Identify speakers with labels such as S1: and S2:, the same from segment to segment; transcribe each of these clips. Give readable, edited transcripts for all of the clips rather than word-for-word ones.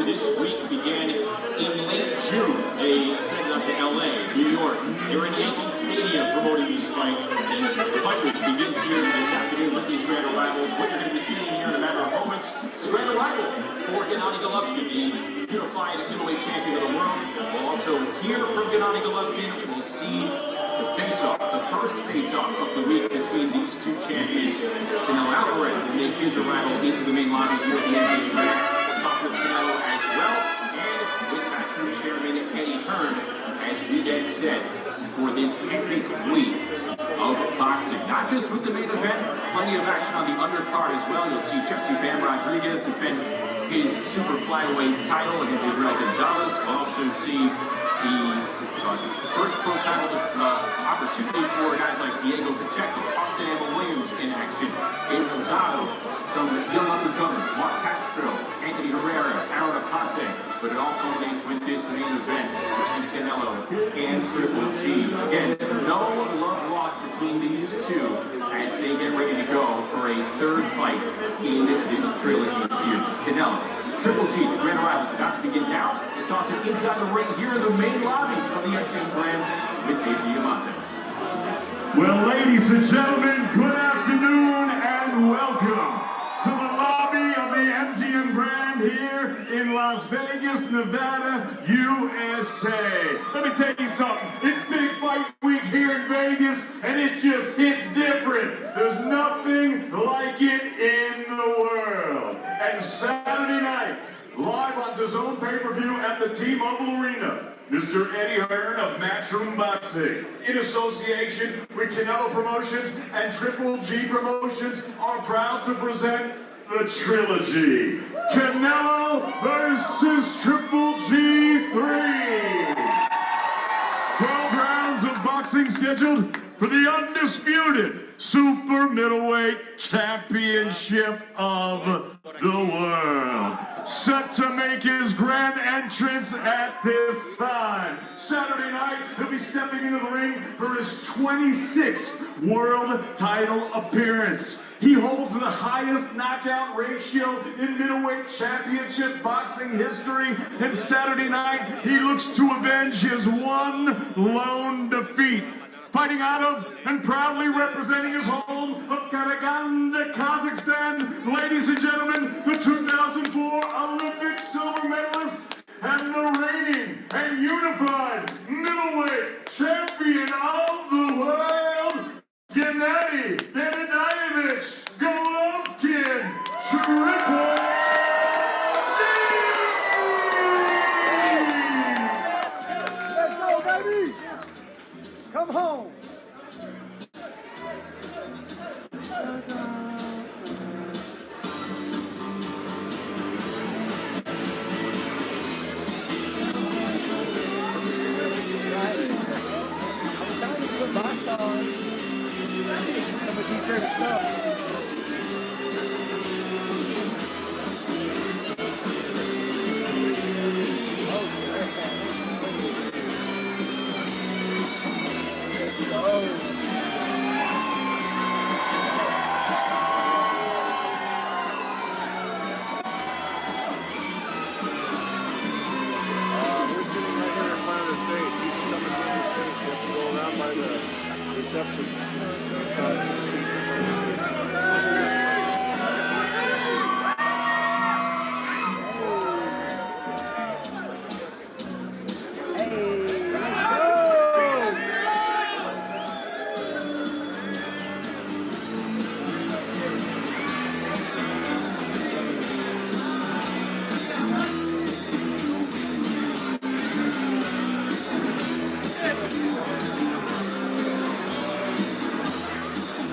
S1: this week began in late June. They sent out to LA, New York. They were in Yankee Stadium promoting this fight. And the fight week begins here this afternoon with these grand arrivals. What you're going to be seeing here in a matter of moments, the grand arrival for Gennadiy Golovkin, the unified middleweight champion of the world. We'll also hear from Gennadiy Golovkin. We'll see the face-off, the first face-off of the week between these two champions. As Canelo Alvarez will make his arrival into the main lobby here at the MGM Grand. We'll talk with Canelo as well, and with Matchroom Chairman Eddie Hearn as we get set for this epic week of boxing. Not just with the main event, plenty of action on the undercard as well. You'll see Jesse Bam Rodriguez defend his super flyweight title against Israel Gonzalez. We'll also see the first pro title opportunity for guys like Diego Pacheco, Austin Emma Williams in action, Gabe Rosado, some young up-and-comers, Mark Castro, Anthony Herrera, Aaron Aponte. But it all culminates with this main event between Canelo and Triple G. Again, no love lost between these two as they get ready to go for a third fight in this trilogy series. Canelo, Triple G, the grand arrival is about to begin now. Let's toss it inside the ring here in the main lobby of the MGM Grand with Dave Diamante.
S2: Well, ladies and gentlemen, good afternoon and welcome to the lobby of the MGM Grand here in Las Vegas, Nevada, USA. Let me tell you something. It's big fight week here in Vegas, and it just hits different. There's nothing like it in the world. And Saturday night, live on DAZN pay-per-view at the T-Mobile Arena, Mr. Eddie Hearn of Matchroom Boxing, in association with Canelo Promotions and Triple G Promotions, are proud to present the trilogy. Canelo versus Triple G 3. 12 rounds of boxing scheduled for the undisputed super middleweight championship of the world. Set to make his grand entrance at this time. Saturday night, he'll be stepping into the ring for his 26th world title appearance. He holds the highest knockout ratio in middleweight championship boxing history. And Saturday night, he looks to avenge his one lone defeat. Fighting out of and proudly representing his home of Karaganda, Kazakhstan, ladies and gentlemen, the 2004 Olympic silver medalist and the reigning and unified middleweight champion of the world, Gennadiy Golovkin, Triple G!
S3: Let's go, baby! Come home!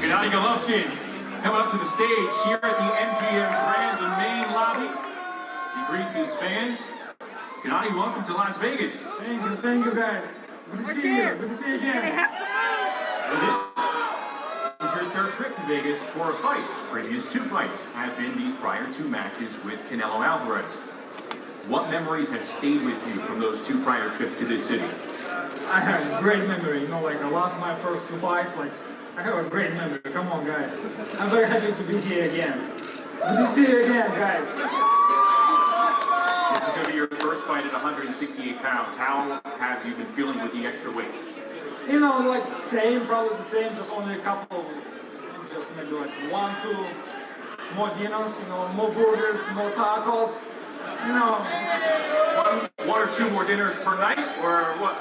S1: Gennadiy Golovkin coming up to the stage here at the MGM Grand, the main lobby, as he greets his fans. Gennadiy, welcome to Las Vegas.
S3: Thank you guys. Good to see you. Good to see you again.
S1: Well, this is your third trip to Vegas for a fight. Previous two fights have been these prior two matches with Canelo Alvarez. What memories have stayed with you from those two prior trips to this city?
S3: I have a great memory. You know, like I lost my first two fights. Like I have a great memory. Come on, guys. I'm very happy to be here again. Good to see you again, guys.
S1: This is going to be your first fight at 168 pounds. How have you been feeling with the extra weight?
S3: You know, like same, probably the same, just only a couple, just maybe like 1, 2 more dinners, you know, more burgers, more tacos, you know.
S1: One or two more dinners per night, or what?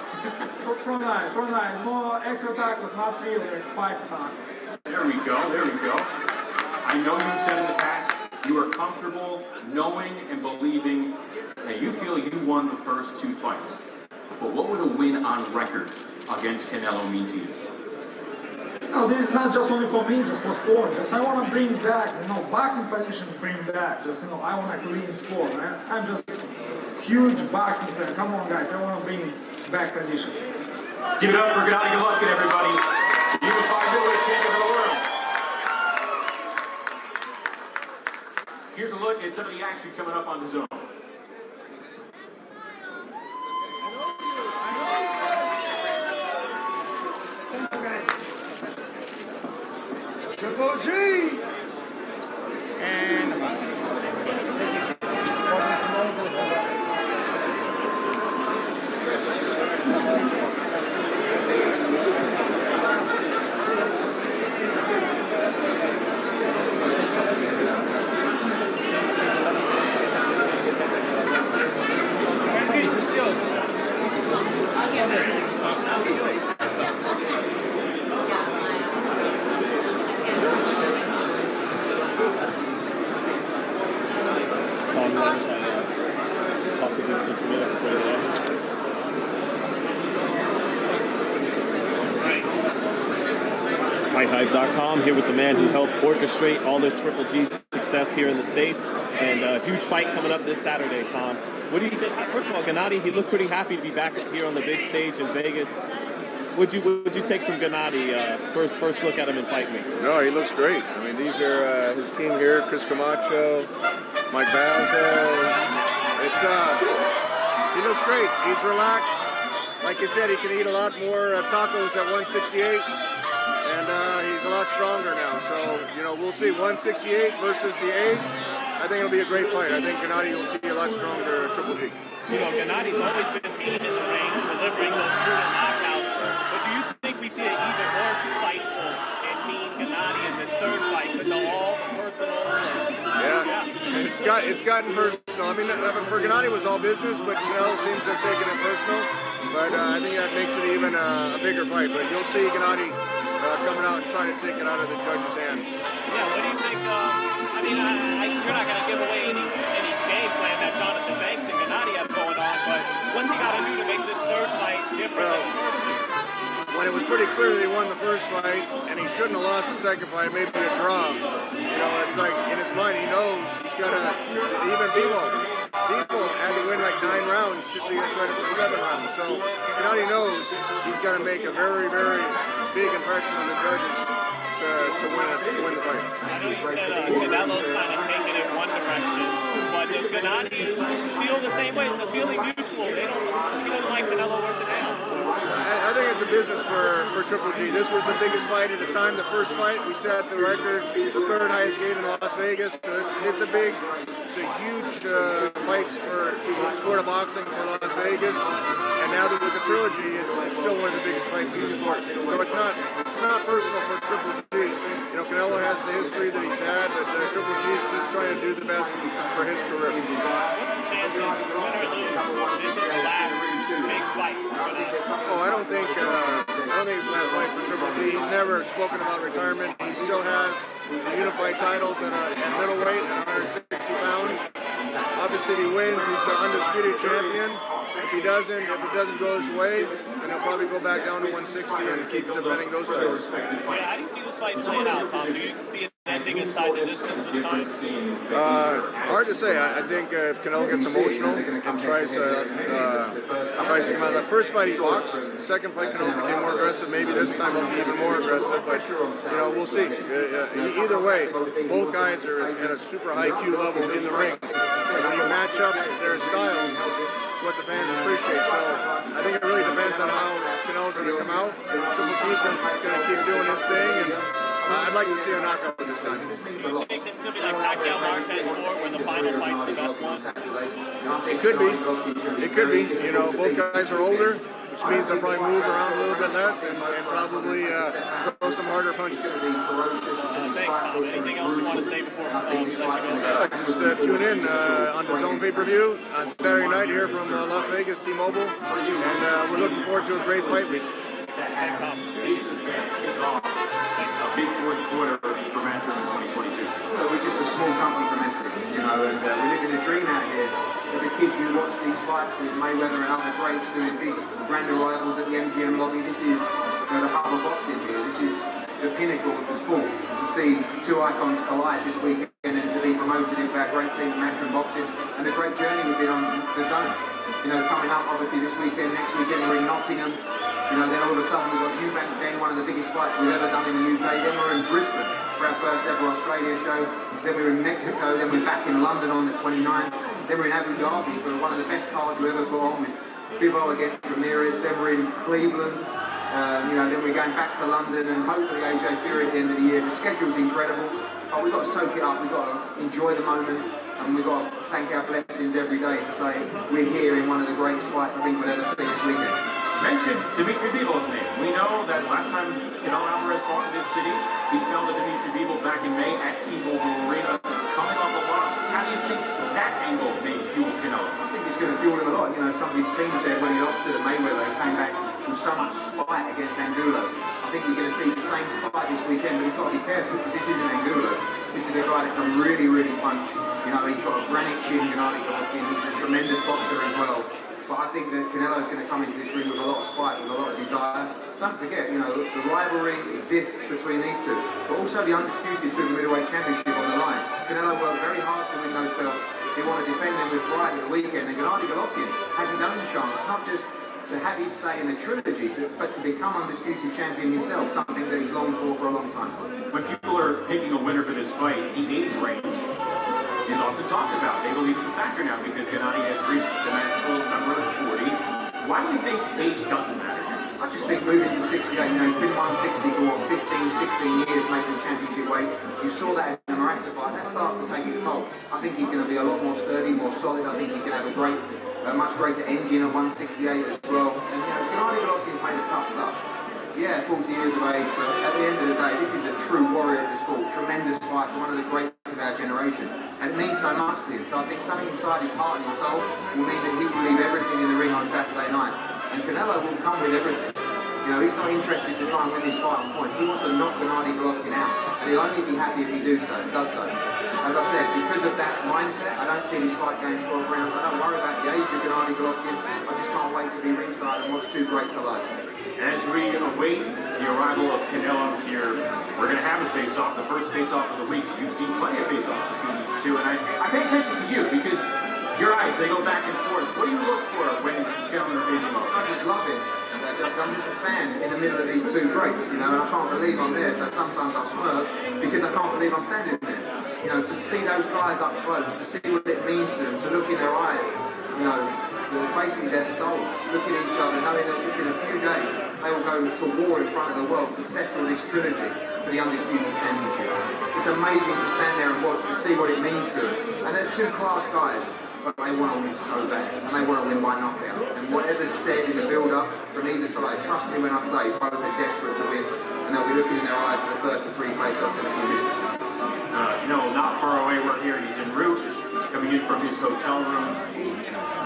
S3: per night, more extra tacos, not really, like 5 tacos.
S1: There we go, there we go. I know you've said in the past, you are comfortable knowing and believing that you feel you won the first 2 fights. But what would a win on record against Canelo mean to you?
S3: No, this is not just only for me, just for sport. Just I want to bring back, you know, boxing position, bring back. Just, you know, I want a clean sport, man. I'm just huge boxing fan. Come on, guys, I want to bring back position.
S1: Give it up for Gennadiy Golovkin, everybody. Unified middleweight champion of the world. Here's a look at some of the action coming up on the zone.
S2: Triple G!
S3: And
S4: FightHype.com, here with the man who helped orchestrate all the Triple G's success here in the States, and a huge fight coming up this Saturday, Tom. What do you think? First of all, Gennadiy, he looked pretty happy to be back here on the big stage in Vegas. What would you take from Gennadiy, first look at him in Fight Week?
S5: No, he looks great. I mean, these are his team here, Chris Camacho, Mike Bazzo. He looks great. He's relaxed. Like you said, he can eat a lot more tacos at 168. And he's a lot stronger now. So, you know, we'll see 168 versus the age. I think it'll be a great fight. I think Gennadiy will see a lot stronger Triple G.
S4: You know, Gennady's always been mean in the ring, delivering those brutal knockouts. But do you think we see an even more spiteful and mean Gennadiy in this third fight? Because of all the personal
S5: Yeah, it's gotten personal. I mean, for Gennadiy it was all business, but Canelo seems to have taken it personal. But I think that makes it even a bigger fight. But you'll see Gennadiy coming out and trying to take it out of the judge's hands.
S4: Yeah, what do you think? I mean, you're not going to give away any game plan that Jonathan Banks and Gennadiy have going on, but what's he got to do to make this third fight different than the first two?
S5: When it was pretty clear that he won the first fight and he shouldn't have lost the second fight, maybe a draw. You know, it's like in his mind he knows he's got to, even people had to win like 9 rounds just so he got credit for 7 rounds. So Gennadiy knows he's got to make a very, very big impression on the judges to win the fight.
S4: I know you said Canelo's kind of taking it one direction, but does Gennadiy feel the same way? Is the feeling mutual? He doesn't like Canelo working out.
S5: I think it's a business for Triple G. This was the biggest fight at the time. The first fight, we set the record, the 3rd highest gate in Las Vegas. So it's a huge fight for the sport of boxing for Las Vegas. And now that with the trilogy, it's still one of the biggest fights in the sport. So it's not personal for Triple G. You know, Canelo has the history that he's had, but Triple G is just trying to do the best for his career.
S4: What's the chances, win or lose, this is the last big fight for them?
S5: Oh, I don't think it's the last fight for Triple G. He's never spoken about retirement. He still has the unified titles at middleweight at 160 pounds. Obviously, if he wins, he's the undisputed champion. If it doesn't go his way, then he'll probably go back down to 160 and keep defending those titles.
S4: Yeah, how do you see this fight playing out, Tom? Do you see it ending inside the distance this time?
S5: Hard to say. I think if Canelo gets emotional and tries to come out. The first fight he boxed. The second fight Canelo became more aggressive. Maybe this time he'll be even more aggressive. But you know, we'll see. Either way, both guys are at a super high Q level in the ring. When you match up their styles, it's what the fans appreciate. So I think it really depends on how Canelo's going to come out. Triple G's going to keep doing his thing, and I'd like to see a knockout this time.
S4: Do you think this is going to be like Pacquiao Marquez 4, where the final fight's the best one?
S5: It could be. It could be. You know, both guys are older, which means they'll probably move around a little bit less and probably throw some harder punches.
S4: Thanks, Tom. Anything else you want to say before we let you go?
S5: Just tune in on the Zone pay-per-view on Saturday night here from Las Vegas, T-Mobile, and we're looking forward to a great fight week.
S4: Thanks, Tom.
S1: A big fourth quarter for Matchroom in 2022.
S6: Well, we're just a small company from Essex, you know, and we're living a dream out here. As a kid, you watch these fights with Mayweather and other greats doing big grand arrivals at the MGM lobby. This is, you know, the hub of boxing here. This is the pinnacle of the sport. To see two icons collide this weekend and to be promoted into our great team, Matchroom Boxing, and the great journey we've been on the Zone. You know, coming up obviously this weekend, next weekend we're in Nottingham. You know, then all of a sudden we've got Eubank then, one of the biggest fights we've ever done in the UK. Then we're in Brisbane for our first ever Australia show. Then we're in Mexico. Then we're back in London on the 29th. Then we're in Abu Dhabi for one of the best cards we ever put on with Bivol against Ramirez. Then we're in Cleveland. You know, then we're going back to London and hopefully AJ Fury at the end of the year. The schedule's incredible. But we've got to soak it up. We've got to enjoy the moment. And we've got to thank our blessings every day to say we're here in one of the greatest fights I think we'll ever see this weekend.
S1: Mention Dimitri Bivol's name. We know that last time Canelo Alvarez fought in this city, he fell to Dimitri Bivol back in May at T-Mobile Arena. Coming off a loss, how do you think that angle may fuel Canelo?
S6: I think it's going to fuel him a lot. You know, some of his team said when he lost to Mayweather, he came back with so much spite against Angulo. I think you're going to see the same spite this weekend, but he's got to be careful because this isn't Angulo. This is a guy that can really, really punch. You know, he's got a granite chin, Gennadiy Golovkin. He's a tremendous boxer as well. But I think that Canelo's going to come into this ring with a lot of spite, with a lot of desire. Don't forget, you know, the rivalry exists between these two, but also the undisputed super middleweight championship on the line. Canelo worked very hard to win those belts. He wanted to defend them with pride at the weekend, and Gennadiy Golovkin has his own chance, not just to have his say in the trilogy, but to become undisputed champion himself, something that he's longed for a long time.
S1: When people are picking a winner for this fight, the age range is often talked about. They believe it's a factor now because Gennadiy has reached the magical number of 40. Why do you think age doesn't matter?
S6: I just think moving to 68, you know, he's been 160 for 15, 16 years making championship weight. You saw that in the Morata fight. That starts to take its toll. I think he's going to be a lot more sturdy, more solid. I think he can have a much greater engine at 168 as well. And, you know, Gennadiy Golovkin's made a tough stuff. Yeah, 40 years of age, but at the end of the day, this is a true warrior of the sport. Tremendous fighter, one of the greats of our generation. And it means so much to him. So I think something inside his heart and his soul will mean that he will leave everything in the ring on Saturday night. And Canelo will come with everything. You know, he's not interested to try and win this fight on points. He wants to knock Gennadiy Golovkin out. And he'll only be happy if he does so. As I said, because of that mindset, I don't see this fight going 12 rounds. I don't worry about the age of Gennadiy Golovkin. I just can't wait to be ringside and watch two greats collide.
S1: As we await the arrival of Canelo here, we're going to have a face-off, the first face-off of the week. You've seen plenty of face-offs between these two, and I pay attention to you because your eyes, they go back and forth. What do you look for when gentlemen are facing off?
S6: I just love it. I'm just a fan in the middle of these two greats, you know, and I can't believe I'm there, so sometimes I smirk because I can't believe I'm standing there. You know, to see those guys up close, to see what it means to them, to look in their eyes, you know, basically their souls, looking at each other, knowing that just in a few days they will go to war in front of the world to settle this trilogy for the undisputed championship. It's amazing to stand there and watch, to see what it means to them. And they're two class guys, but they want to win so bad, and they want to win by knockout. And whatever's said in the build-up from either side, trust me when I say both are desperate to win, and they'll be looking in their eyes for the first of three face-offs in a few minutes.
S1: No, not far away. We're here. He's en route, coming in from his hotel room,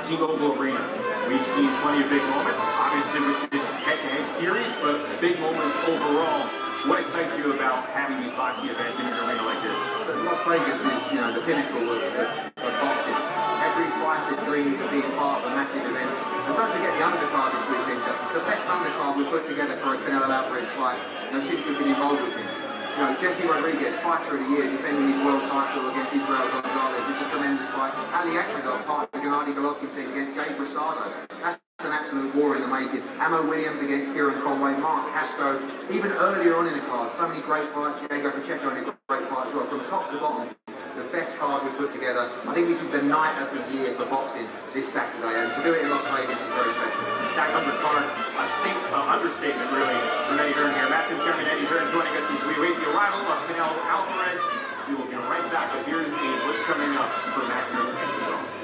S1: T-Mobile Arena. We've seen plenty of big moments, obviously with this head-to-head series, but big moments overall. What excites you about having these boxing events in an arena like this?
S6: Las Vegas is, you know, the pinnacle of boxing. Every fighter dreams of being part of a massive event. And don't forget the undercard this weekend, Justice. The best undercard we've put together for a Canelo Alvarez fight, you know, since we've been involved with him. You know, Jesse Rodriguez, fighter of the year, defending his world title against Israel Gonzalez. It's a tremendous fight. Ali Akhmedov, part of the Gennadiy Golovkin team against Gabe Rosado. That's an absolute war in the making. Amo Williams against Kieran Conway, Mark Castro. Even earlier on in the card, so many great fights. Diego Pacheco in a great fight as well. From top to bottom, the best card we've put together. I think this is the night of the year for boxing this Saturday, and to do it in Las Vegas is very special.
S1: Stacked on the card, understatement really from Eddie Hearn here. Matchroom champion Eddie Hearn joining us as we await the arrival of Canelo Alvarez. We will be right back, but here is what's coming up for Matchroom and Zone.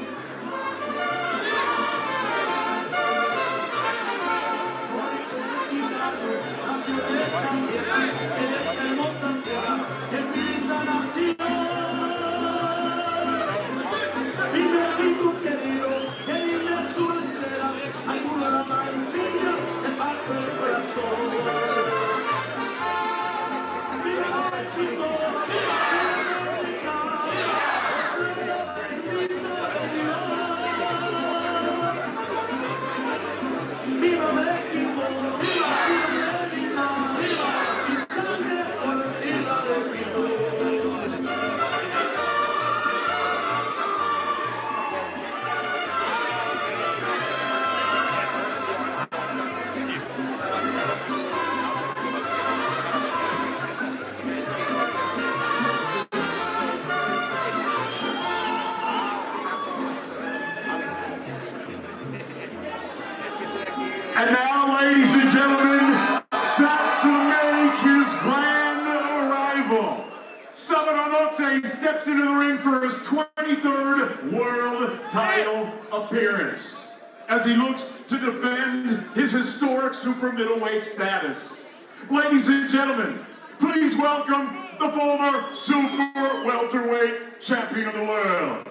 S2: And now, ladies and gentlemen, set to make his grand arrival. Sabadanote steps into the ring for his 23rd world title appearance as he looks to defend his historic super middleweight status. Ladies and gentlemen, please welcome the former super welterweight champion of the world.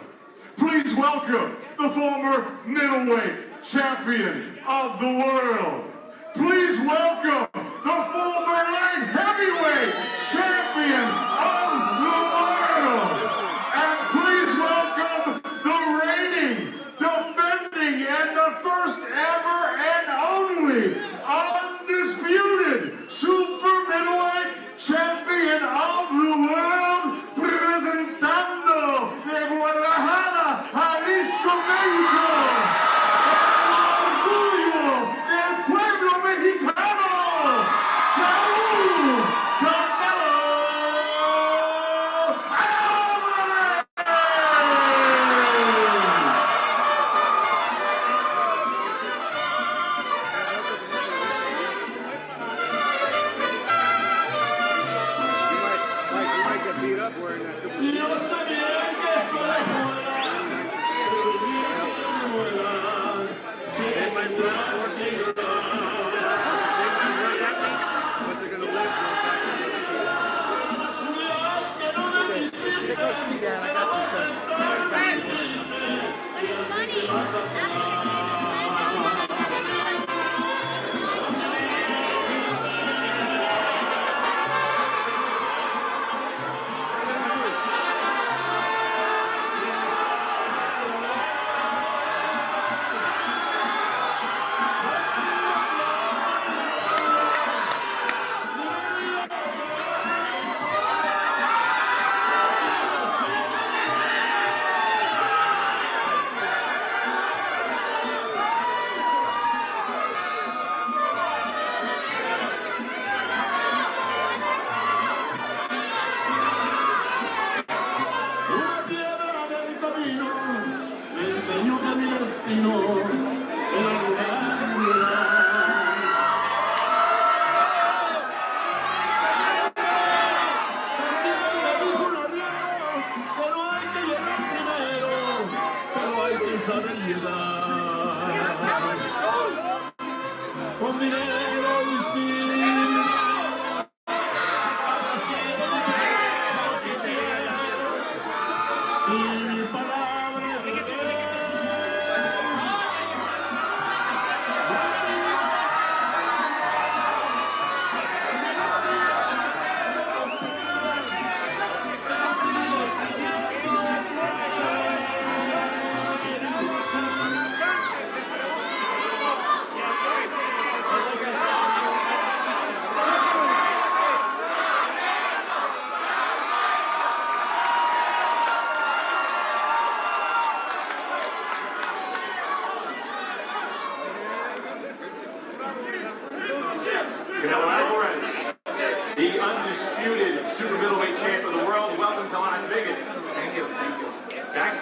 S2: Please welcome the former middleweight champion of the world. Please welcome the former light heavyweight champion of the world. And please welcome the reigning, defending, and the first ever and only undisputed super middleweight champion of the world, presentando de Guadalajara, Jalisco, México.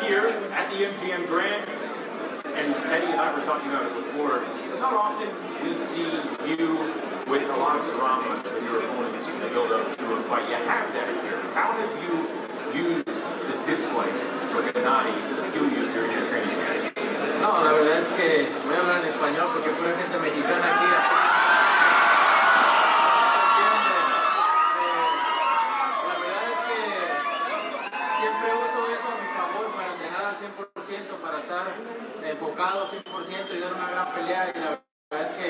S1: here at the MGM Grand, and Eddie and I were talking about it before, it's not often we see you with a lot of drama with your opponents in the build-up to a fight. You have that here. How have you used the dislike for Gennadiy to fuel you during your training camp?
S7: No, la verdad es que voy a hablar en español porque fue gente mexicana aquí. La verdad es que siempre uso eso a mi favor para entrenar al 100%, para estar enfocado al 100% y dar una gran pelea. Y la verdad es que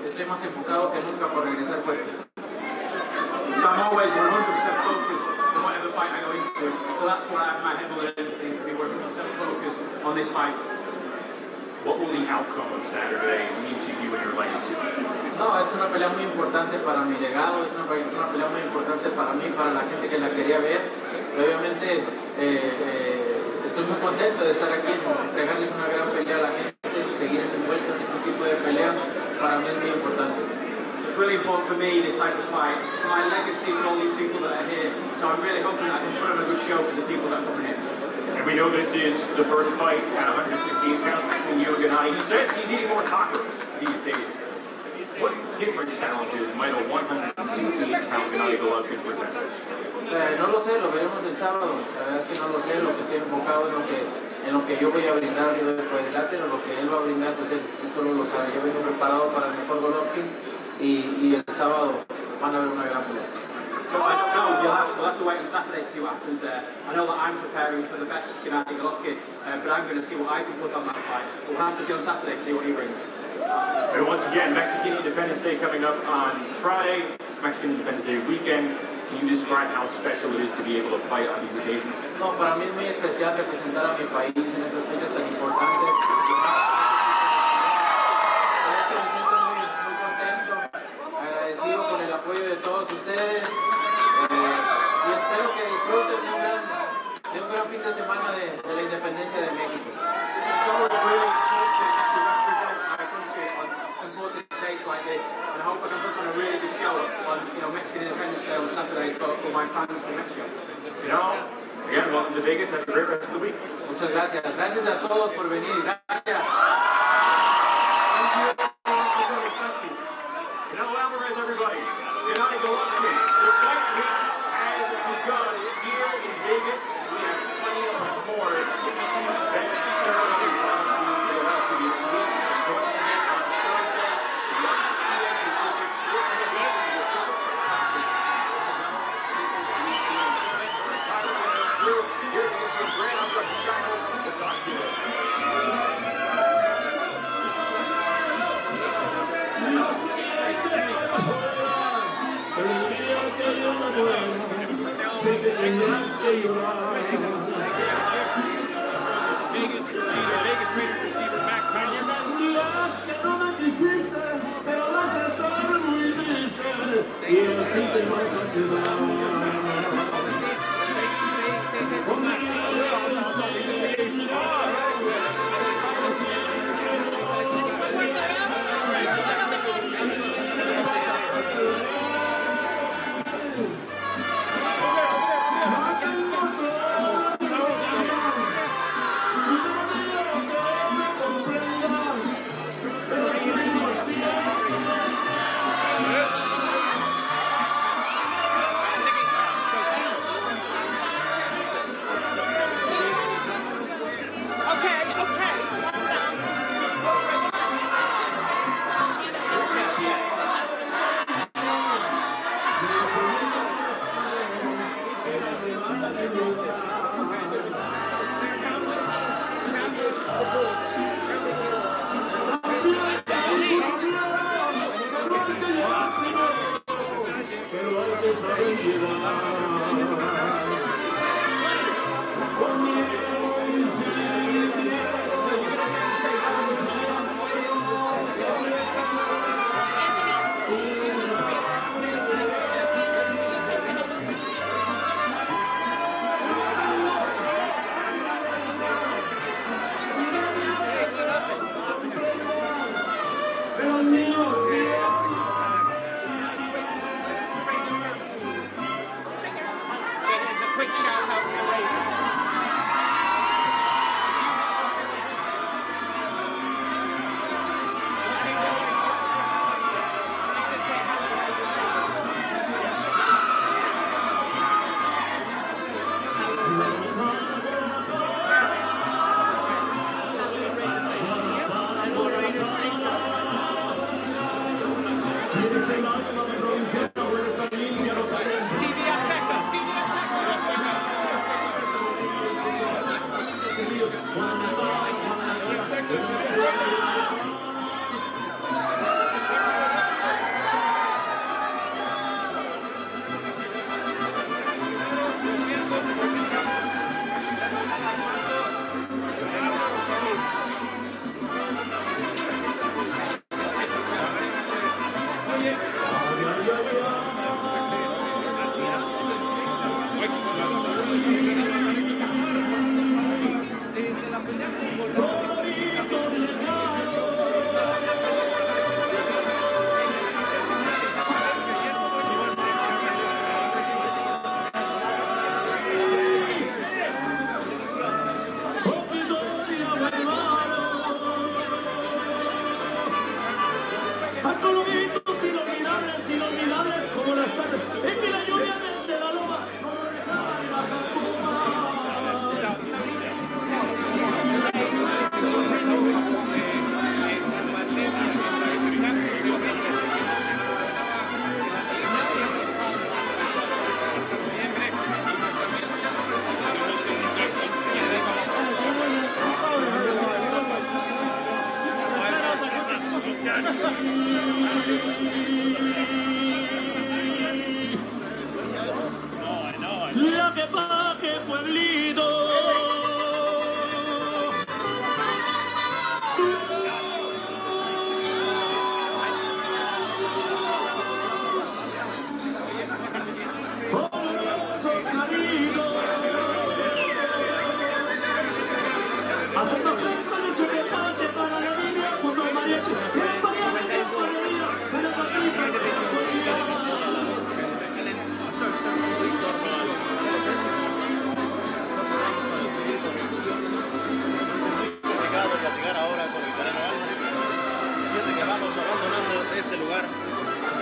S7: estoy más enfocado que nunca por regresar fuerte.
S8: So I'm always 100% focused on whatever fight I go into. So that's what I have my head on everything, to be 100% focused on this fight.
S1: What will the outcome of Saturday mean to you and your legacy?
S7: No, es una pelea muy importante para mi legado, es una pelea muy importante para mí, para la gente que la quería ver. Y obviamente estoy muy contento de estar aquí, entregarles una gran pelea a la gente, seguir envuelto en este tipo de peleas, para mí es muy importante.
S8: So it's really important for me, this type of fight, for my legacy, for all these people that are here. So I'm really hoping that I can put on a good show for the people that are coming in.
S1: And we know this is the first fight at 168 pounds between you and Gennadiy. He says he's eating more tacos these days. What different challenges might a 168-pound Gennadiy Golovkin present?
S7: No lo sé, lo veremos el sábado. La verdad es que no lo sé, lo que estoy enfocado en lo que yo voy a brindar yo de cuadrilátero, lo que él va a brindar, pues él solo lo sabe. Yo vengo preparado para el mejor Golovkin y el sábado van a ver una gran pelea.
S8: So I don't know, we'll have to wait on Saturday to see what happens there. I know that I'm preparing for the best Gennadiy Golovkin, but I'm going to see what I can put on that fight. We'll have to see on Saturday to see what he brings.
S1: And once again, Mexican Independence Day coming up on Friday, Mexican Independence Day weekend. Can you describe how special it is to be able to fight on these occasions?
S7: No, para mí es muy especial representar a mi país en estas fechas tan importantes. Me siento muy contento, agradecido con el apoyo de todos ustedes y espero que disfruten de un gran fin de semana de la independencia de México.
S8: It's always really important to represent my country on important days like this, and I hope I can put on a really good show on Mexican Independence Day on Saturday for my fans from Mexico.
S1: You know, again, welcome to Vegas. Have a great rest of the week.
S7: Muchas gracias. Gracias a todos por venir. Gracias.
S1: Canelo Alvarez, everybody. Gennadiy Golovkin. The fight week has begun here in Vegas. We have plenty of more bench ceremonies for the rest of this week. So once again, on Thursday, 1 p.m. Pacific, 4 p.m. Eastern, the official press conference. Here it is from Grand Opera China. We'll talk to you. Vegas Raiders receiver Matt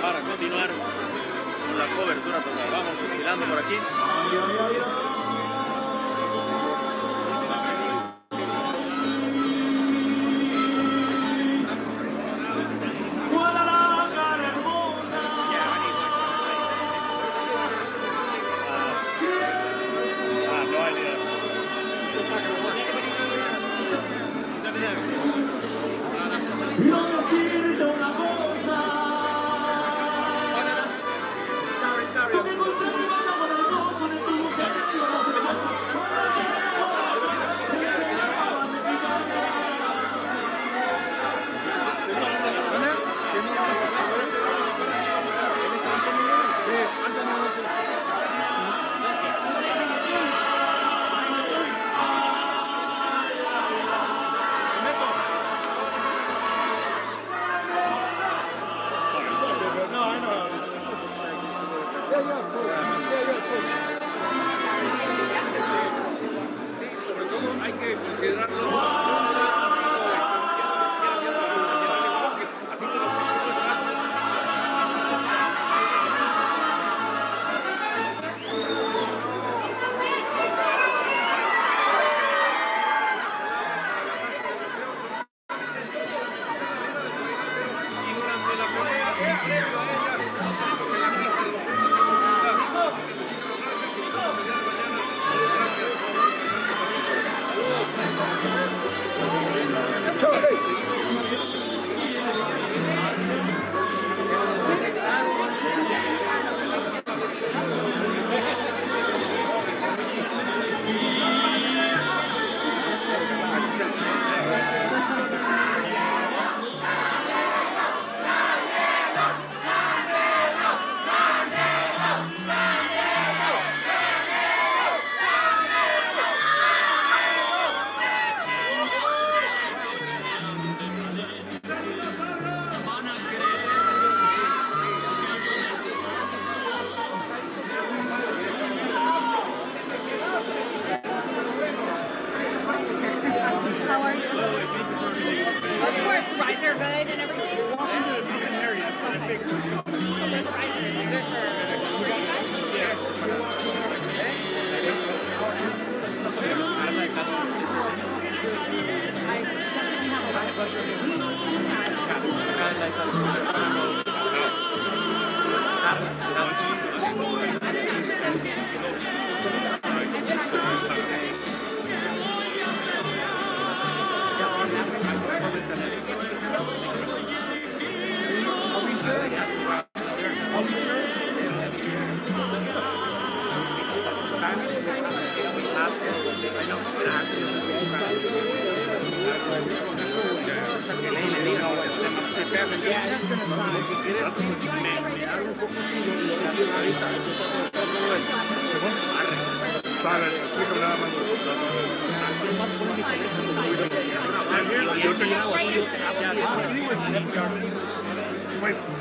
S9: Para continuar con la cobertura total. Vamos desfilando por aquí.
S8: la esas para los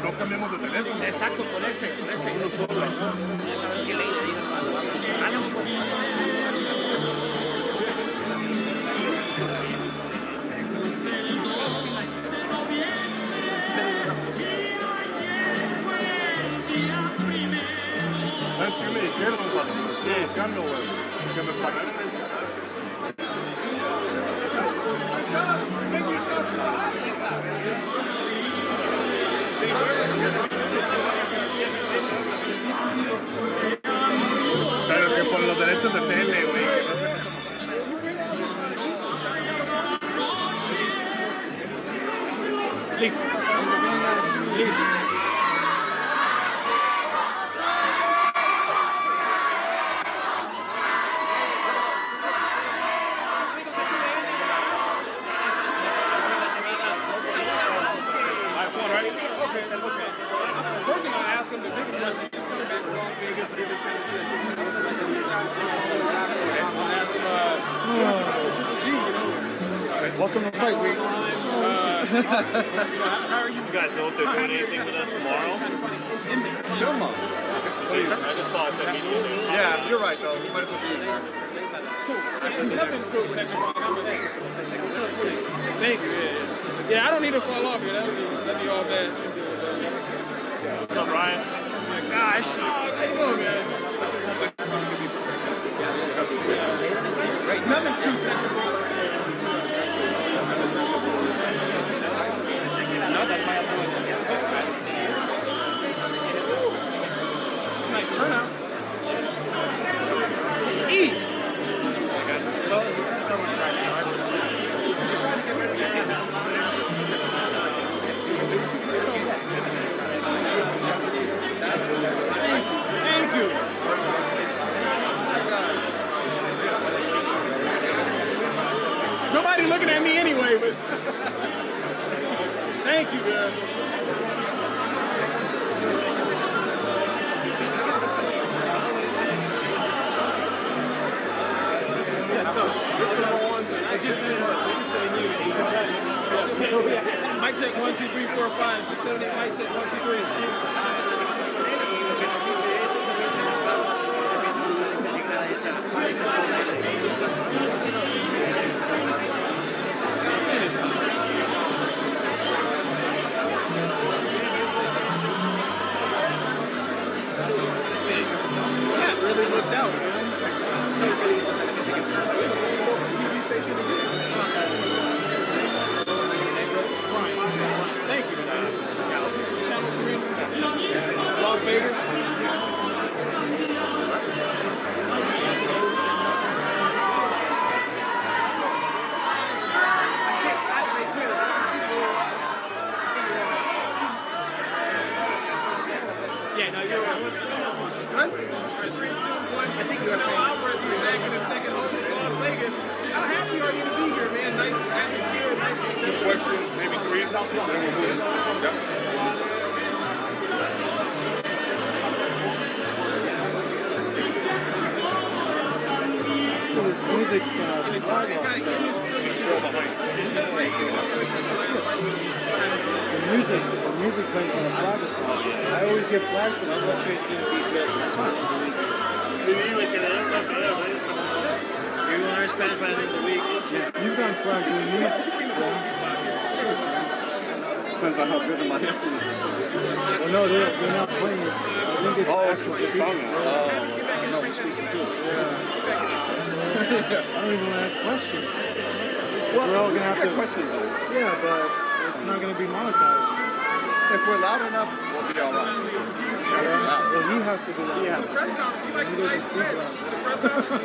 S2: No cambiamos de teléfono.
S8: Exacto, con este uno solo. ¿Qué ley le digo?
S2: ¿Sabes qué me dijeron cuando me estuve buscando, güey? Que me pagaron el pero que por los derechos de tele, güey.
S8: Listo. Listo. First thing I ask him, the biggest question, just coming back to Las Vegas to do this kind of thing. I'll ask him, Triple G, you know.
S5: Welcome to Fight Week.
S8: How are you?
S4: You guys know if they're doing anything with us tomorrow?
S5: Come on.
S4: I just saw it's immediately.
S5: Yeah, you're right, though. You might as well be here.
S8: Nothing cool, technical. Thank you. Yeah, I don't need to fall off here. That'd be all bad.
S4: What's up, Ryan?
S8: Oh my gosh. How you doing, man? Nothing too technical. Nice turnout. E. Thank you. Nobody looking at me anyway, but thank you, girl. Yeah, so this is number one. I just said you. So mic check 1, 2, 3, 4, 5, 6, 7, 8. Mic check 1, 2, 3. Yeah, really looked out, man. Thank you, man. Channel 3, Las Vegas. Yeah, no, you're right. Good? 3, 2, 1. I think you're Canelo Alvarez is back in his second home in Las Vegas. How happy are you to be here, man? Nice atmosphere, nice reception.
S2: 2 questions, maybe 3. Then we'll move.
S10: This music's kind of the music plays on the flag or something. I always get flagged for this.
S9: You learn Spanish by the end of the week.
S10: You've gone flagged doing these.
S5: Depends on how good my hip is.
S10: Well, no, they're not playing. I think it's
S5: It's just song now.
S10: No, it's speaking too. I don't even want to ask questions. We're all gonna have to
S5: questions.
S10: Yeah, but it's not gonna be monetized. If we're loud enough,
S9: We'll be all right.
S10: well, he has to be loud.
S9: He has to.
S8: Press conference, he like the nice friends. The press conference.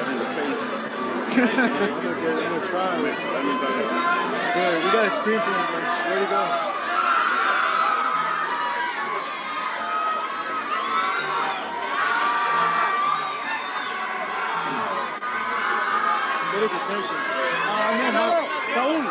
S9: In his face.
S10: I'm gonna try.
S9: Let me tell you.
S10: Good, we gotta scream for him, man. Where'd he go? Get his attention. No. Saúl.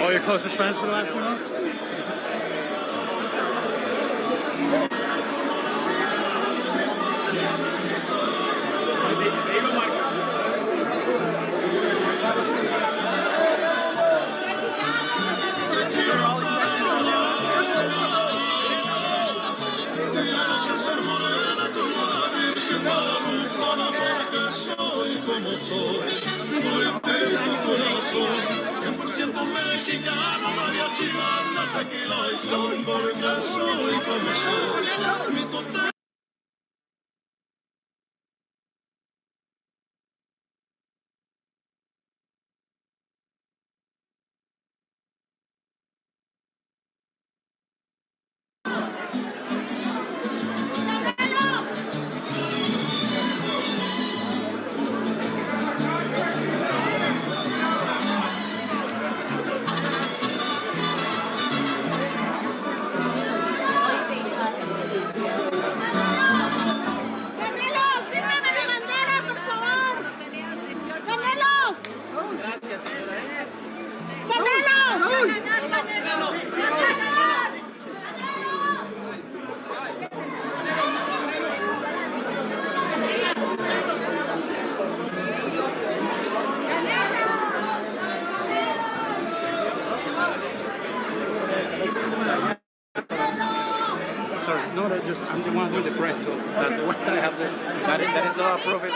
S10: Oh, your closest friends for the last few months? No, I'm the one with the press, so that's the one that I have there. That is not appropriate.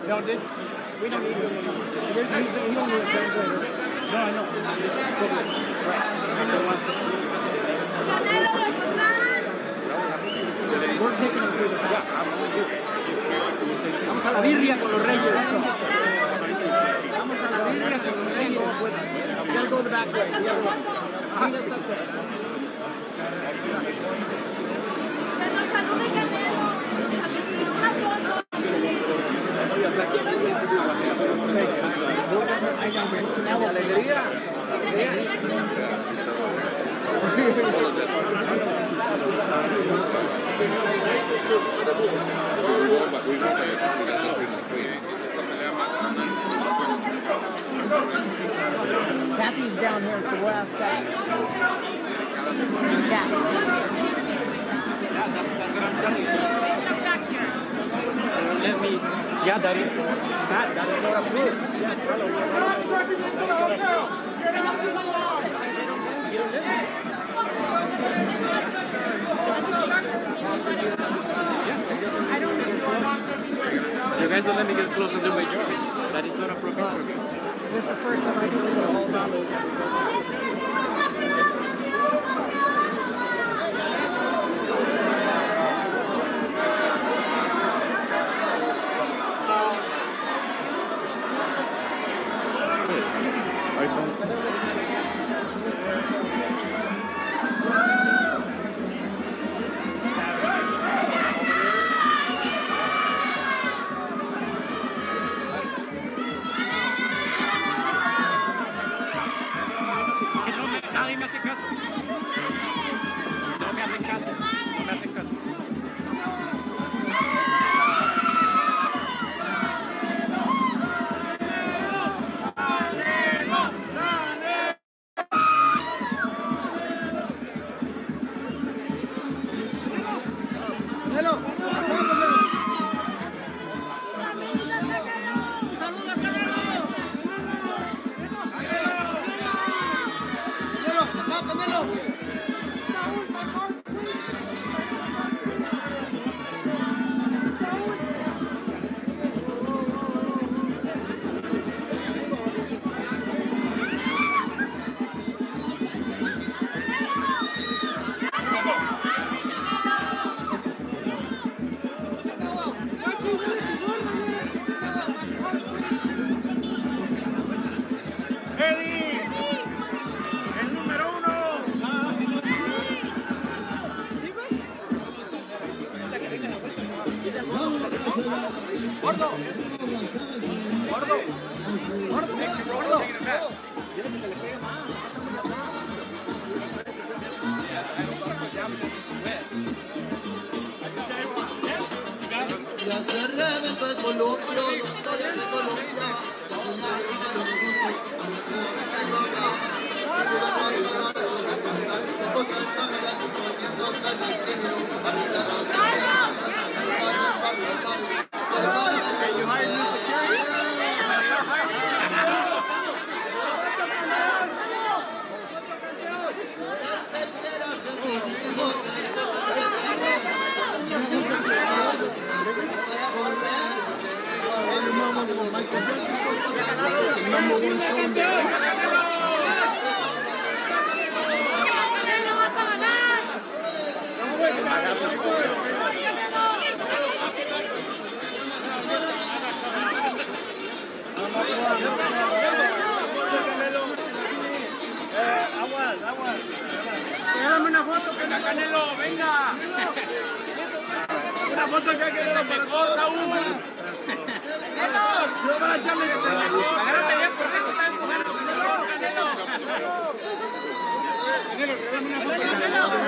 S10: No, we don't need it. You don't need a translator. No, I know. The press. We're taking them through the back. Vamos a la birria con los reyes. Vamos a la birria con los reyes. You gotta go the back way. The other way. That's up there. Kathy's down here, so we'll ask Kathy. Yeah, that's what I'm telling you. Let me. Yeah, that is not approved. You guys don't let me get close and do my job. That is not appropriate for me. This is the first time I do it all down.
S11: Ya se reventó el columpio,
S10: Dame una foto con la Canelo, venga. Una foto que Canelo para todos, Saúl. Se lo van a echarle. Agárrate bien, por eso está empujando. Canelo. Canelo, regálame una foto.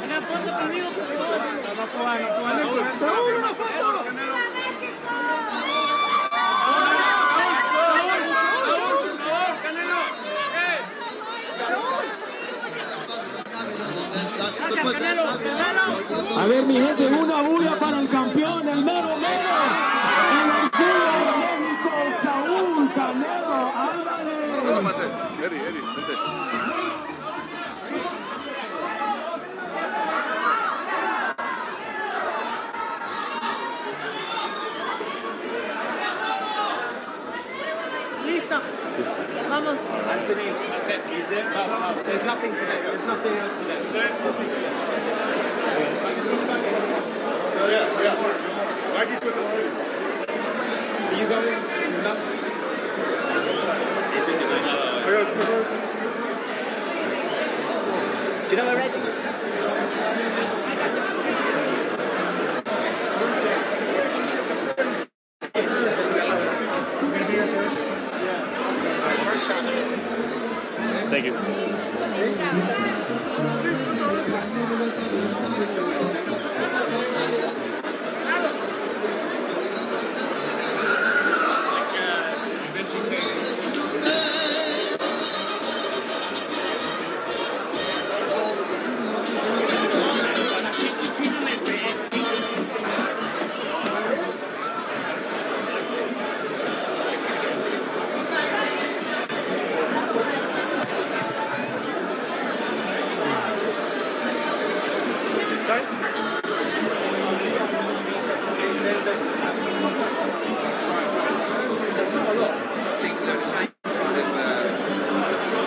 S10: Una foto conmigo, por favor. Una foto.
S12: A ver, mi gente, una bulla para el campeón, el mero mero, el orgullo de México, Saúl Canelo Alvarez.
S10: Listo. Vamos. That's the name. That's it. There's nothing today. There's nothing else today. Are you going? No. You know already?
S4: Thank you.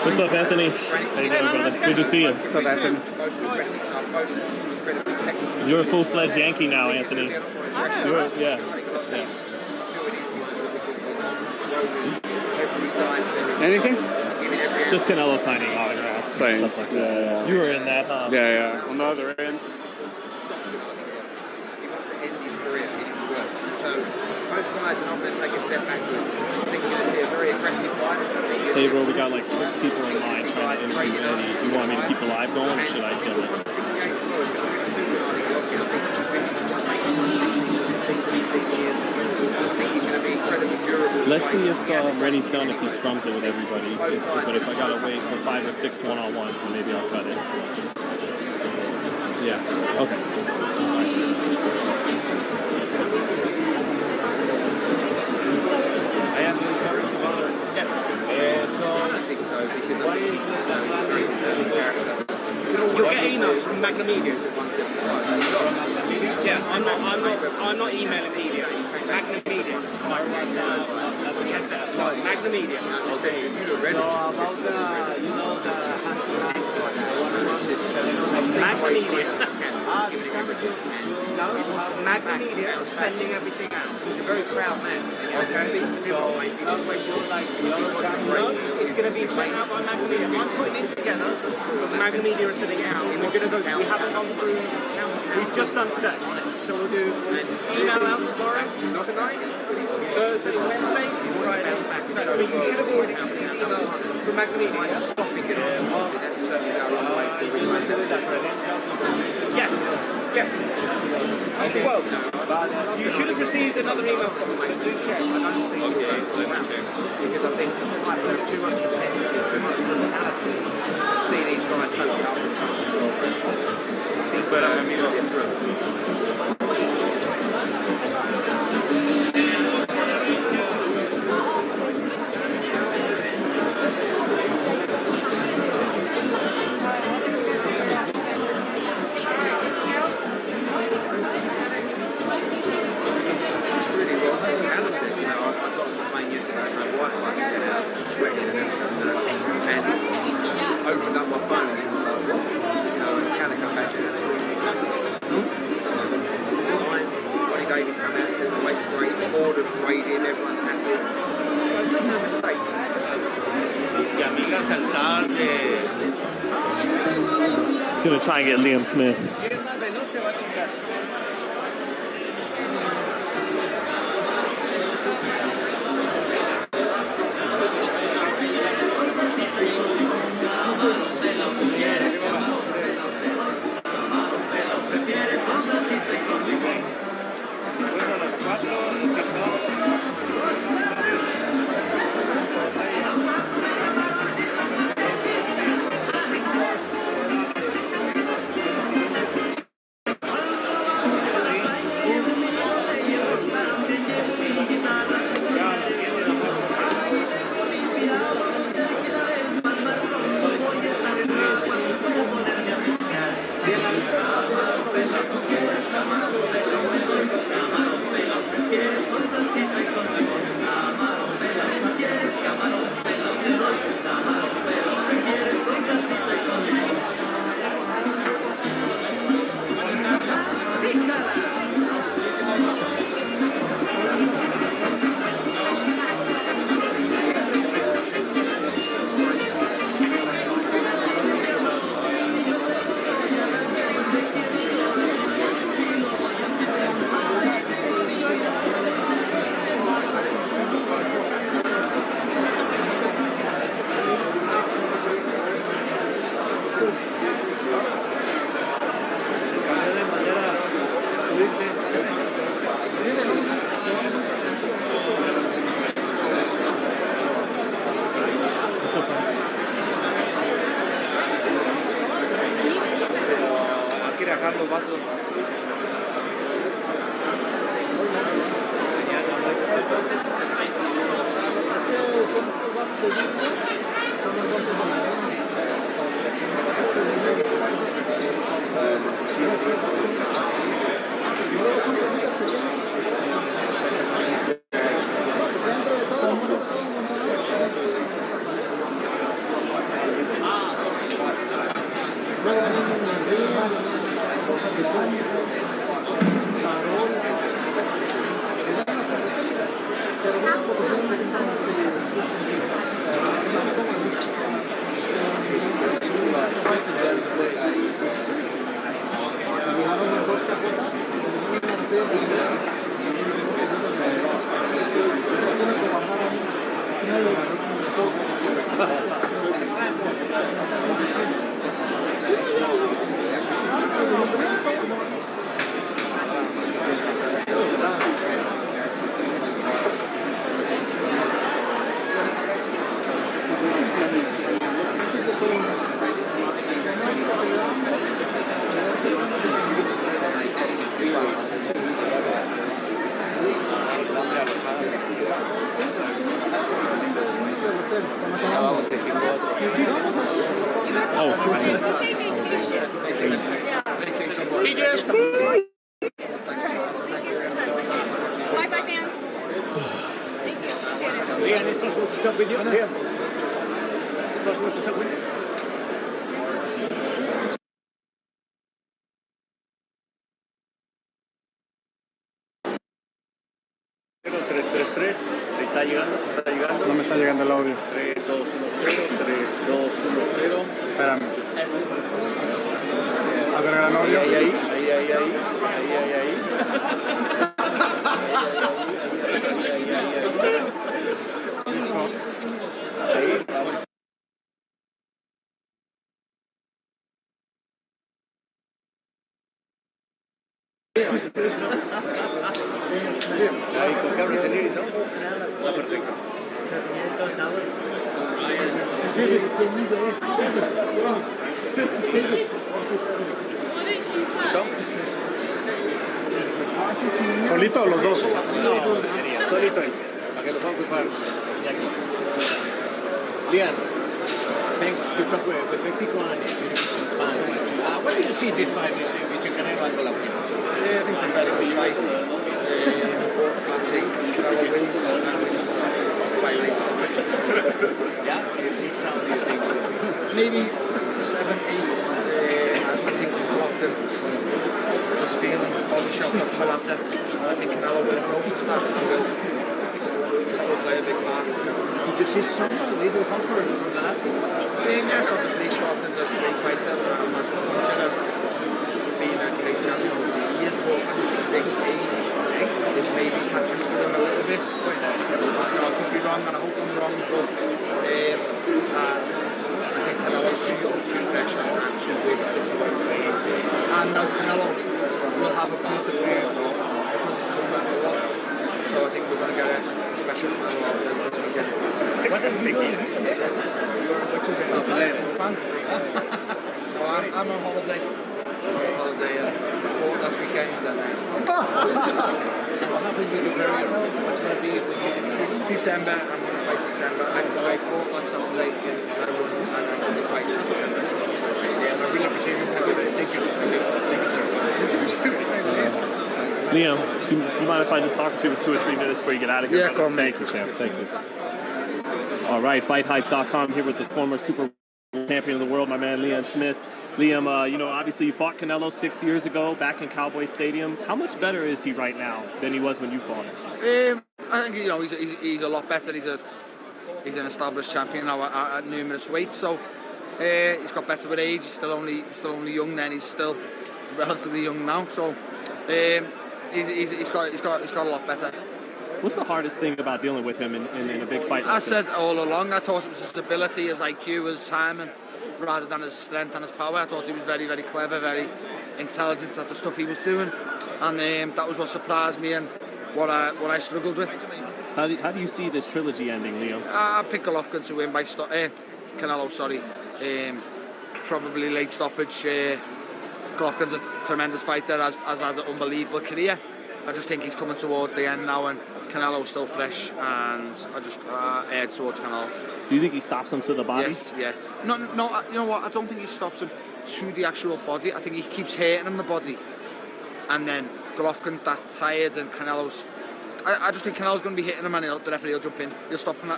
S4: What's up, Anthony? How you doing, brother? Good to see you. What's up, Anthony? You're a full-fledged Yankee now, Anthony. Yeah.
S13: Anything?
S4: Just Canelo signing autographs.
S13: Same.
S4: Stuff like that.
S13: Yeah.
S4: You were in that, huh?
S13: Yeah. On the other end.
S6: He wants to end his career in his work. So most guys are not going to take a step backwards. I think you're going to see a very aggressive fight.
S4: Hey, bro, we got like 6 people in line trying to interview Eddie. You want me to keep the live going, or should I kill it? Let's see if Reddy's done, if he scrums it with everybody. But if I gotta wait for 5 or 6 one-on-ones, then maybe I'll cut it. Yeah, okay.
S6: I am doing very well. Yeah. I don't think so, because I think he's a very determined character.
S10: You'll get emails from Magna Media. Yeah, I'm not emailing media. Magna Media. Magna Media.
S6: Okay.
S10: Magna Media. Magna Media sending everything out.
S6: He's a very proud man. Okay.
S10: going to be sent out by Magmedia. I'm putting it together, but Magmedia are sending it out. We're going to go. We haven't gone through. We've just done today, so we'll do email out tomorrow, tonight, Thursday, Wednesday, Friday. So you should have already received emails from Magmedia. Yeah. Yeah. Well, you should have received another email from them, so do check. I don't think we'll go through that because I think there's too much intensity, too much brutality to see these guys soaking up this time as well. I think we're going to get through.
S4: Gonna try and get Liam Smith.
S13: No me está está llegando el audio.
S4: 3, 2, 1, 0, 3, 2, 1, 0.
S13: Espérame. Agrega el audio.
S4: Ahí. Ahí, con cable salir, ¿no? Está perfecto.
S13: ¿Solito o los dos?
S4: No, solito es, para que lo puedan ocupar de aquí. Liam, thanks to talk with Mexico and his fans. What do you see this fight between Canelo and Golovkin?
S14: Yeah, I think it's a very good fight. I think Canelo wins by late stoppage.
S4: Yeah? Each round, do you think?
S14: Maybe 7, 8. I think Golovkin was feeling all the shots off Malata. I think Canelo will have noticed that and will play a big part.
S4: Did you see some little comfort from that?
S14: Yes, obviously Golovkin's a great fighter, a master puncher, and being a great champion over the years, but I just think age is maybe catching up with him a little bit. I could be wrong, and I hope I'm wrong, but I think Canelo's too young, too fresh, and too big at this point. And now Canelo will have a point to prove because he's come back a loss. So I think we're going to get a special Canelo Alvarez this weekend.
S4: What does it mean?
S14: Which is a fan. I'm on holiday. I fought last weekend and
S4: What happened with your career? What's going to be with
S14: December. I'm going to fight December. I fought last Saturday and I'm going to fight in December.
S4: Yeah, I really appreciate you. Thank you. Thank you, sir. Liam, do you mind if I just talk to you for 2 or 3 minutes before you get out of here?
S14: Yeah, go on.
S4: Thank you, champ. Thank you. All right, FightHype.com here with the former super champion of the world, my man Liam Smith. Liam, obviously you fought Canelo 6 years ago back in Cowboy Stadium. How much better is he right now than he was when you fought him?
S14: I think he's a lot better. He's an established champion now at numerous weights. So he's got better with age. He's still only young. Then he's still relatively young now. So he's got a lot better.
S4: What's the hardest thing about dealing with him in a big fight?
S14: I said all along, I thought it was his ability, his IQ, his timing, rather than his strength and his power. I thought he was very, very clever, very intelligent at the stuff he was doing, and that was what surprised me and what I struggled with.
S4: How do you see this trilogy ending, Liam?
S14: I picked Golovkin to win by Canelo, sorry. Probably late stoppage. Golovkin's a tremendous fighter, has had an unbelievable career. I just think he's coming towards the end now, and Canelo's still fresh, and I just erred towards Canelo.
S4: Do you think he stops him to the body?
S14: Yes, yeah. No, you know what? I don't think he stops him to the actual body. I think he keeps hitting him the body, and then Golovkin's that tired, and Canelo's. I just think Canelo's going to be hitting him, and the referee will jump in. He'll stop him.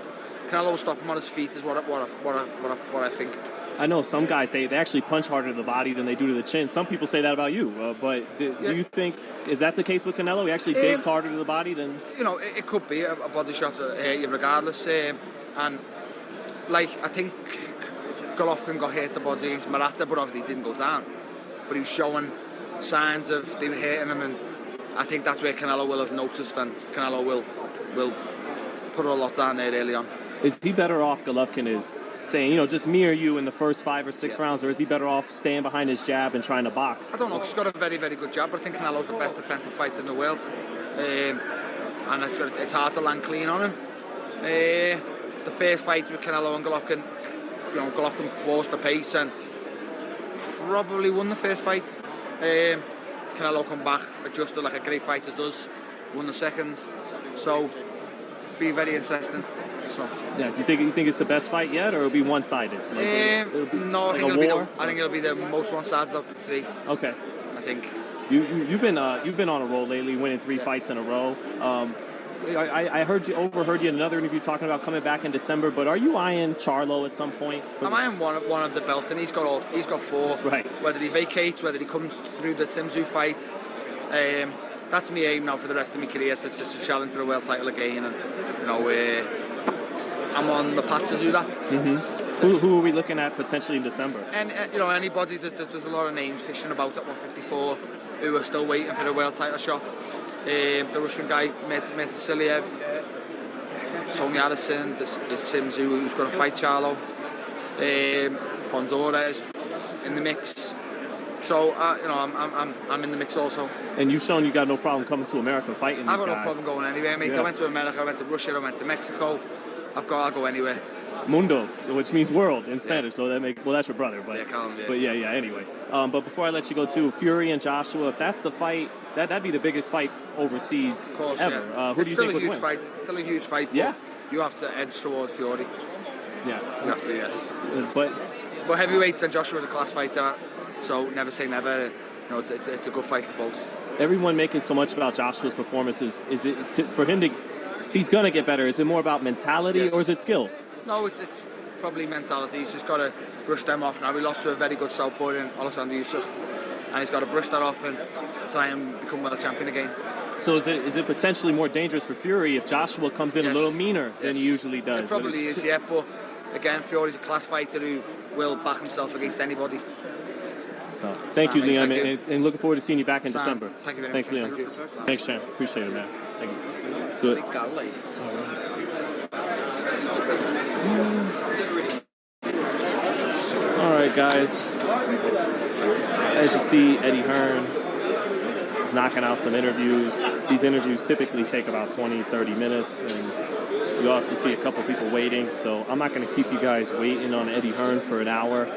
S14: Canelo will stop him on his feet. Is what I think.
S4: I know some guys, they actually punch harder to the body than they do to the chin. Some people say that about you, but do you think, is that the case with Canelo? He actually digs harder to the body than...
S14: It could be a body shot to hurt you regardless. And, I think Golovkin got hit the body against Murata, but obviously he didn't go down. But he was showing signs of they were hitting him, and I think that's where Canelo will have noticed, and Canelo will put a lot down there early on.
S4: Is he better off, Golovkin is saying, just me or you in the first 5 or 6 rounds, or is he better off staying behind his jab and trying to box?
S14: I don't know. He's got a very, very good jab, but I think Canelo's the best defensive fighter in the world. And it's hard to land clean on him. The first fight with Canelo and Golovkin, Golovkin forced the pace and probably won the first fight. Canelo come back, adjusted like a great fighter does, won the seconds. So, be very interesting. So.
S4: Yeah, you think it's the best fight yet, or it'll be one-sided?
S14: No, I think it'll be the most one-sided of the 3.
S4: Okay.
S14: I think.
S4: You've been on a roll lately, winning 3 fights in a row. I overheard you in another interview talking about coming back in December. But are you eyeing Charlo at some point?
S14: I'm eyeing one of the belts, and he's got 4.
S4: Right.
S14: Whether he vacates, whether he comes through the Timzu fight, that's my aim now for the rest of my career to challenge for a world title again, and I'm on the path to do that.
S4: Who are we looking at potentially in December?
S14: And you know, anybody. There's a lot of names fishing about at 154 who are still waiting for the world title shot. The Russian guy, Metziliev, Tony Addison, there's Sims who's going to fight Charlo. Fondora is in the mix. So you know, I'm in the mix also.
S4: And you've shown you got no problem coming to America fighting these guys.
S14: I've got no problem going anywhere, mate.
S4: Yeah.
S14: I went to America, I went to Russia, I went to Mexico. I'll go anywhere.
S4: Mundo, which means world in Spanish, so that's your brother, but
S14: yeah.
S4: Anyway, but before I let you go too, Fury and Joshua, if that's the fight, that'd be the biggest fight overseas
S14: of course,
S4: ever.
S14: Yeah.
S4: Who do you think would win?
S14: It's still a huge fight. But
S4: yeah,
S14: you have to edge towards Fury.
S4: Yeah,
S14: you have to, yes.
S4: But
S14: heavyweights, and Joshua's a class fighter, so never say never. You know, it's a good fight for both.
S4: Everyone making so much about Joshua's performances. Is it for him to? If he's gonna get better, is it more about mentality or is it skills?
S14: No, it's probably mentality. He's just got to brush them off. Now, we lost to a very good southpaw in Alexander Usyk, and he's got to brush that off and try and become world champion again.
S4: So is it potentially more dangerous for Fury if Joshua comes in a little meaner than he usually does?
S14: It probably is, yeah. But again, Fury's a class fighter who will back himself against anybody.
S4: So, thank you, Liam, and looking forward to seeing you back in
S14: Sam,
S4: December.
S14: Thank you very
S4: Thanks,
S14: much.
S4: Liam.
S14: Thank you.
S4: Thanks, Sam. Appreciate it, man. Thank you. Good. All right, guys. As you see, Eddie Hearn is knocking out some interviews. These interviews typically take about 20, 30 minutes, and you also see a couple people waiting, so I'm not going to keep you guys waiting on Eddie Hearn for an hour.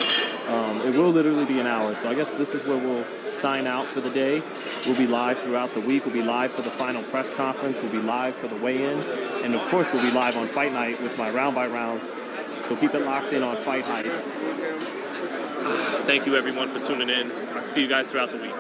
S4: It will literally be an hour, so I guess this is where we'll sign out for the day. We'll be live throughout the week. We'll be live for the final press conference. We'll be live for the weigh-in. And, of course, we'll be live on Fight Night with my round-by-rounds. So keep it locked in on FightHype. Thank you, everyone, for tuning in. I'll see you guys throughout the week.